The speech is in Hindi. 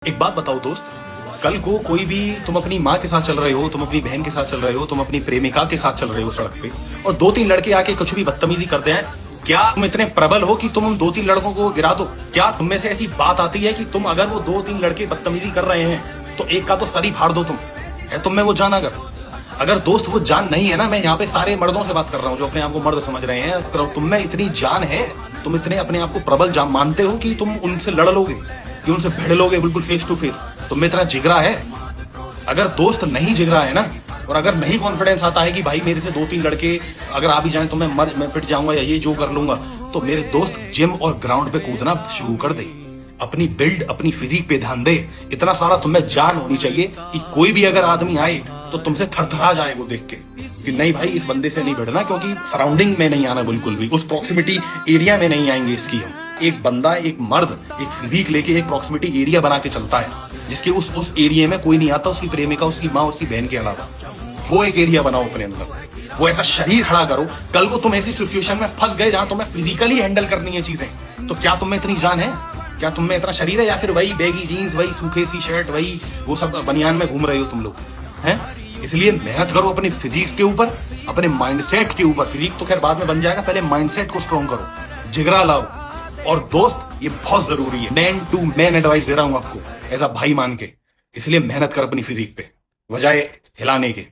एक बात बताओ दोस्त, कल को कोई भी तुम अपनी माँ के साथ चल रहे हो, तुम अपनी बहन के साथ चल रहे हो, तुम अपनी प्रेमिका के साथ चल रहे हो सड़क पे और दो तीन लड़के आके कुछ भी बदतमीजी करते हैं, क्या तुम इतने प्रबल हो कि तुम उन दो तीन लड़कों को गिरा दो? क्या तुम में से ऐसी बात आती है कि तुम अगर वो दो तीन लड़के बदतमीजी कर रहे हैं तो एक का तो सर ही फाड़ दो? तुम है तुम में वो जान? अगर दोस्त वो जान नहीं है ना, मैं यहाँ पे सारे मर्दों से बात कर रहा हूँ जो अपने आप को मर्द समझ रहे हैं, तो तुम में इतनी जान है, तुम इतने अपने आप को प्रबल जान मानते हो कि तुम उनसे लड़ लोगे, कि उनसे भिड़ लोगे बिल्कुल फेस टू फेस? तुम में इतना जिगरा है? अगर दोस्त नहीं जिगरा है ना, और अगर नहीं कॉन्फिडेंस आता है कि भाई मेरे से दो तीन लड़के अगर आ भी जाएं तो मैं पिट जाऊंगा या ये जो कर लूंगा, तो मेरे दोस्त जिम और ग्राउंड पे कूदना शुरू कर दे, अपनी बिल्ड अपनी फिजिक पे ध्यान दे। इतना सारा तुम्हें जान होनी चाहिए कि कोई भी अगर आदमी आए तो तुमसे थरथरा जाए वो देख के कि नहीं भाई इस बंदे से नहीं भिड़ना, क्योंकि सराउंडिंग में नहीं आना, बिल्कुल भी उस प्रॉक्सिमिटी एरिया में नहीं आएंगे इसकी हम। एक बंदा, एक मर्द एक फिजिक लेके एक प्रॉक्सिमिटी एरिया बना के चलता है जिसके उस एरिया में कोई नहीं आता, उसकी प्रेमिका, उसकी माँ, उसकी बहन के अलावा। वो एक एरिया बनाओ अपने अंदर, वो ऐसा शरीर खड़ा करो। कल को तुम ऐसी सिचुएशन में फंस गए जहां तुम्हें फिजिकली हैंडल करनी है चीजें, तो क्या तुम में इतनी जान है? क्या तुम में इतना शरीर है? या फिर वही बैगी जीन्स, वही सूखे सी शर्ट, वही वो सब बनियान में घूम रहे हो तुम लोग हैं? इसलिए मेहनत करो अपनी फिजिक्स के ऊपर, अपने माइंडसेट के ऊपर। फिजिक तो खैर बाद में बन जाएगा, पहले माइंडसेट को स्ट्रॉन्ग करो, जिगरा लाओ। और दोस्त ये बहुत जरूरी है, मैन टू मैन एडवाइस दे रहा हूं आपको एज अ भाई मान के। इसलिए मेहनत कर अपनी फिजिक पे, बजाय हिलाने के।